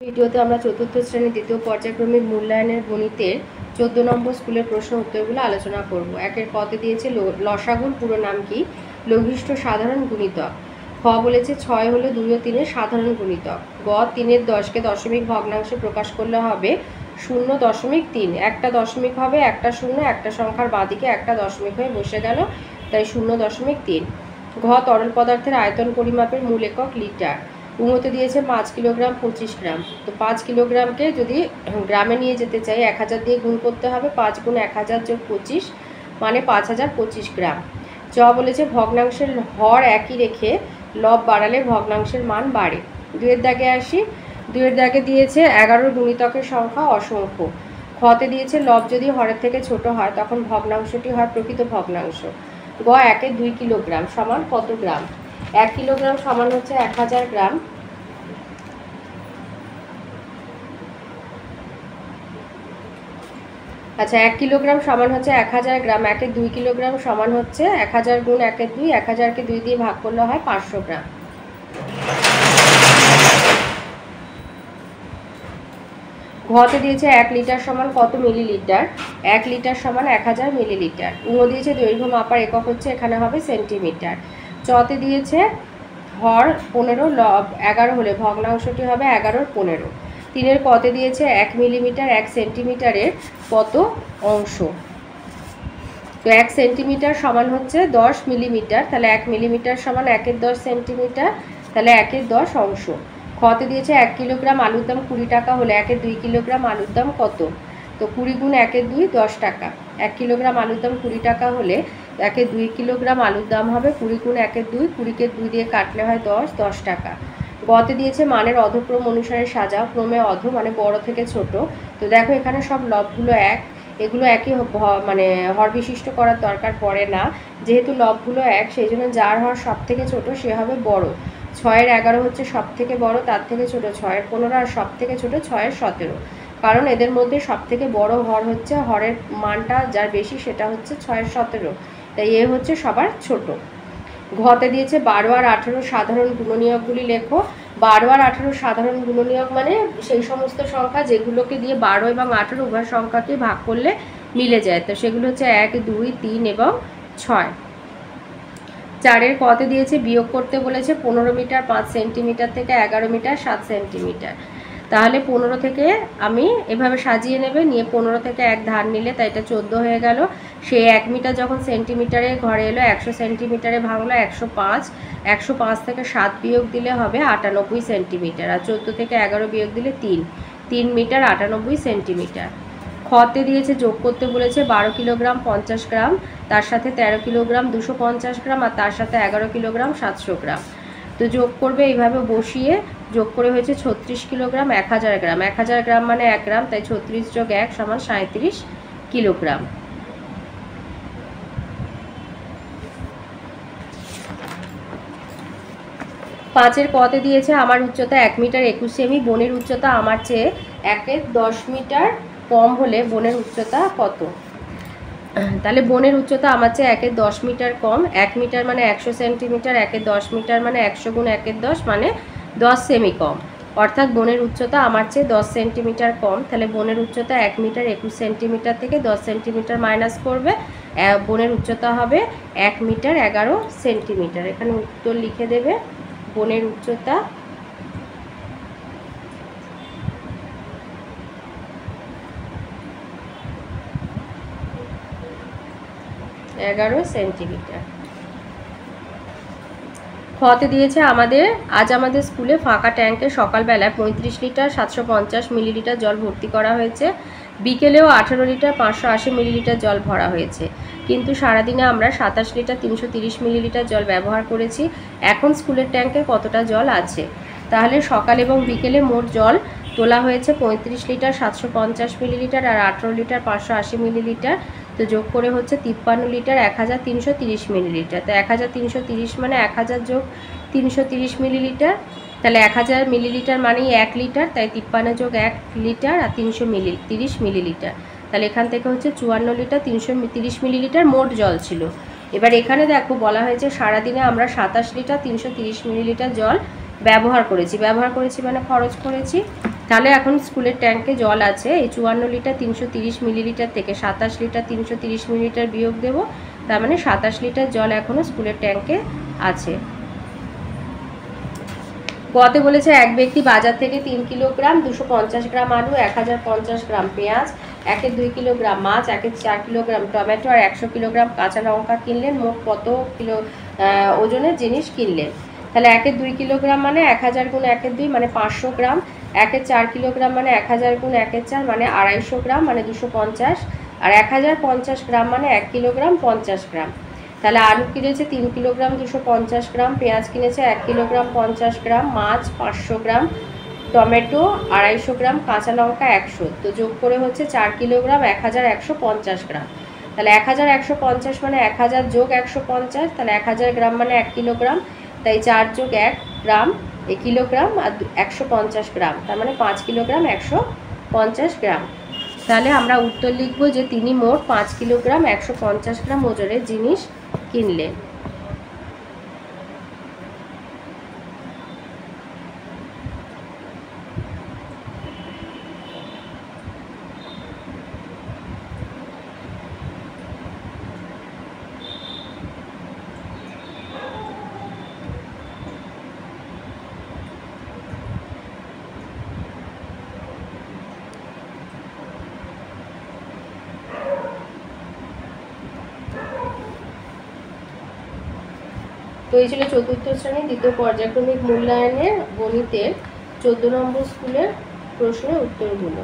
ভিডিওতে আমরা চতুর্থ শ্রেণীর দ্বিতীয় পর্যায়ক্রমিক মূল্যায়নের গণিতের 14 নম্বর স্কুলের প্রশ্ন উত্তরগুলো আলোচনা করব। একের কতে দিয়েছে লসাগুর পুরো নাম কি? লঘিষ্ঠ সাধারণ গুণিতক। খ বলেছে 6 হলো 2 ও 3 এর সাধারণ গুণিতক। গ 3-এর 10কে দশমিক ভগ্নাংশে প্রকাশ করলে হবে 0.3। একটা দশমিক হবে, একটা শূন্য, একটা সংখ্যার বাঁদিকে একটা দশমিক হয়ে বসে গেল, তাই 0.3। ঘ তরল পদার্থের আয়তন পরিমাপের মূল একক লিটার। উমতে দিয়েছে 5 কিলোগ্রাম 25 গ্রাম। তো 5 কিলোগ্রামকে যদি গ্রামে নিয়ে যেতে চাই 1000 দিয়ে গুণ করতে হবে। 5 গুণ 1000 যোগ 25 মানে 5025 গ্রাম। চ বলেছে ভগ্নাংশের হর একই রেখে লব বাড়ালে ভগ্নাংশের মান বাড়ে। 2-এর দাগে আসি। 2-এর দাগে দিয়েছে 11 গুণিতকের সংখ্যা অসংখ্য। খতে দিয়েছে লব যদি হরের থেকে ছোট হয় তখন ভগ্নাংশটি হয় প্রকৃত ভগ্নাংশ। গ 1-এর 2 কিলোগ্রাম সমান কত গ্রাম? 1 কিলোগ্রাম সমান হচ্ছে 1000 গ্রাম। আচ্ছা, 1 কিলোগ্রাম সমান হচ্ছে 1000 গ্রাম। 1-এর 2 কিলোগ্রাম সমান হচ্ছে 1000 গুণ 1-এর 2। 1000কে 2 দিয়ে ভাগ করলে হয় 500 গ্রাম। ঘতে দিয়েছে 1 লিটার সমান কত মিলিলিটার? 1 লিটার সমান 1000 মিলিলিটার। উঙো দিয়েছে দৈর্ঘ্য মাপার একক হচ্ছে, এখানে হবে সেন্টিমিটার। চতে দিয়েছে হর 15, লব 11 হলে ভগ্নাংশটি হবে 11-15। 3-এর কতে দিয়েছে 1 মিলিমিটার 1 সেন্টিমিটারের কত অংশ? তো 1 সেন্টিমিটার সমান হচ্ছে 10 মিলিমিটার, তাহলে 1 মিলিমিটার সমান 1-এর 10 সেন্টিমিটার, তাহলে 1-এর 10 অংশ। খতে দিয়েছে 1 কিলোগ্রাম আলুর দাম 20 টাকা হলে 1-এর 2 কিলোগ্রাম আলুর দাম কত? তো 20 গুণ 1-এর 2 10 টাকা। 1 কিলোগ্রাম আলুর দাম 20 টাকা হলে 1-এর 2 কিলোগ্রাম আলুর দাম হবে 20 গুণ 1-এর 2। 20-কে 2 দিয়ে কাটলে হয় 10 টাকা। গতে দিয়েছে মানের অধক্রম অনুসারে সাজাও, ক্রমে অধ মানে বড় থেকে ছোট। তো দেখো এখানে সব লবগুলো এক, এগুলো একই মানে হর বিশিষ্ট করার দরকার পড়ে না, যেহেতু লবগুলো এক সেই জন্য যার হর সব থেকে ছোট সে হবে বড়। 6-এর 11 হচ্ছে সব থেকে বড়, তার থেকে ছোট 6-এর 15 আর সব থেকে ছোট 6-এর 17। কারণ এদের মধ্যে সব থেকে বড় হর হচ্ছে, হরের মানটা যার বেশি সেটা হচ্ছে 6-এর 17, তাই এ হচ্ছে সবার ছোট। ঘতে দিয়েছে 12 আর 18 সাধারণ গুণনীয়কগুলি লেখো। 12 আর 18 সাধারণ গুণনীয়ক মানে সেই সমস্ত সংখ্যা যেগুলোকে দিয়ে 12 এবং 18 উভয় সংখ্যাকে ভাগ করলে মিলে যায়। তো সেগুলো হচ্ছে 1, 2, 3 এবং 6। 4-এর কতে দিয়েছে বিয়োগ করতে বলেছে 15 মিটার 5 সেন্টিমিটার থেকে 11 মিটার 7 সেন্টিমিটার। তাহলে 15 থেকে আমি এভাবে সাজিয়ে নেবে, নিয়ে 15 থেকে 1 ধার নিলে তাই এটা 14 হয়ে গেল। সেই 1 মিটার যখন সেন্টিমিটারে ঘরে এলো 100 সেন্টিমিটারে ভাঙলো 105। 105 থেকে 7 বিয়োগ দিলে হবে 98 সেন্টিমিটার, আর 14 থেকে 11 বিয়োগ দিলে 3 মিটার 98 সেন্টিমিটার। খতে দিয়েছে যোগ করতে বলেছে 12 কিলোগ্রাম 50 গ্রাম, তার সাথে 13 কিলোগ্রাম 250 গ্রাম, আর তার সাথে 11 কিলোগ্রাম 700 গ্রাম। তো যোগ করবে এইভাবে বসিয়ে, যোগ করে হয়েছে 36 কিলোগ্রাম 1000 গ্রাম। 1000 গ্রাম মানে 1 গ্রাম, তাই 36 যোগ 1 সমান 37 কিলোগ্রাম। পাঁচের কতে দিয়েছে আমার উচ্চতা 1 মিটার 21 সেমি, বোনের উচ্চতা আমার চেয়ে 1-এর 10 মিটার কম হলে বোনের উচ্চতা কত? তাহলে বোনের উচ্চতা আমার চেয়ে 1-এর 10 মিটার কম। 1 মিটার মানে 100 সেন্টিমিটার, 1-এর 10 মিটার মানে 100 গুণ 1-এর 10 মানে 10 সেমি কম, অর্থাৎ বোনের উচ্চতা আমার চেয়ে 10 সেন্টিমিটার কম। তাহলে বোনের উচ্চতা 1 মিটার 21 সেন্টিমিটার থেকে 10 সেন্টিমিটার মাইনাস করবে, বোনের উচ্চতা হবে 1 মিটার 11 সেন্টিমিটার। এখানে উত্তর লিখে দেবে। বোনের উচ্চতা 11 সেন্টিমিটার। খতে দিয়েছে আজ আমাদের স্কুলে ফাঁকা ট্যাঙ্কে সকালবেলায় 35 লিটার 750 মিলিলিটার জল ভর্তি করা হয়েছে, বিকেলেও 18 লিটার 580 মিলিলিটার জল ভরা হয়েছে, কিন্তু সারাদিনে আমরা 27 লিটার 330 মিলিলিটার জল ব্যবহার করেছি। এখন স্কুলের ট্যাঙ্কে কতটা জল আছে? তাহলে সকাল এবং বিকেলে মোট জল তোলা হয়েছে 35 লিটার 750 মিলিলিটার আর 18 লিটার 580 মিলিলিটার। তো যোগ করে হচ্ছে 53 লিটার 1330 মিলিলিটার। তো 1330 মানে 1000 যোগ 330 মিলিলিটার, তাহলে 1000 মিলিলিটার মানেই 1 লিটার, তাই 53 যোগ 1 লিটার আর 330 মিলিলিটার। তাহলে এখান থেকে হচ্ছে 54 লিটার 330 মিলিলিটার মোট জল ছিল। এবার এখানে দেখো বলা হয়েছে সারাদিনে আমরা 27 লিটার 330 মিলিলিটার জল ব্যবহার করেছি মানে খরচ করেছি। তাহলে এখন স্কুলের ট্যাঙ্কে জল আছে এই 54 লিটার 330 মিলিলিটার থেকে 27 লিটার 330 মিলিলিটার বিয়োগ দেব, তার মানে 27 লিটার জল এখনও স্কুলের ট্যাঙ্কে আছে। গতে বলেছে এক ব্যক্তি বাজার থেকে 3 কিলোগ্রাম 250 গ্রাম আলু, 1050 গ্রাম পেঁয়াজ, 2 কিলোগ্রাম মাছ, 4 কিলোগ্রাম টমেটো আর 100 কিলোগ্রাম কাঁচা লঙ্কা কিনলেন। মোট কত কিলো ওজনের জিনিস কিনলেন? তাহলে 2 কিলোগ্রাম মানে 1000 গুণ 2 মানে 500 গ্রাম, 4 কিলোগ্রাম মানে 1000 গুণ 4 মানে 250 গ্রাম মানে 250, আর 1050 গ্রাম মানে 1 কিলোগ্রাম 50 গ্রাম। তাহলে আলু কিনেছে 3 কিলোগ্রাম 250 গ্রাম, পেঁয়াজ কিনেছে 1 কিলোগ্রাম 50 গ্রাম, মাছ 500 গ্রাম, টমেটো 250 গ্রাম, কাঁচা লঙ্কা 100, তো যোগ করে হচ্ছে 4 কিলোগ্রাম 1150 গ্রাম। তাহলে 1150 মানে 1000 যোগ 150, তাহলে 1000 গ্রাম মানে 1 কিলোগ্রাম, তাই 4 যোগ 1 গ্রাম কিলোগ্রাম আর 150 গ্রাম, তার মানে 5 কিলোগ্রাম 150 গ্রাম। তাহলে আমরা উত্তর লিখব যে তিনি মোট 5 কিলোগ্রাম 150 গ্রাম ওজনের জিনিস কিনলেন। তো এই ছিল চতুর্থ শ্রেণীর দ্বিতীয় পর্যায়ক্রমিক মূল্যায়নের গণিতের 14 নম্বর স্কুলের প্রশ্নের উত্তরগুলো।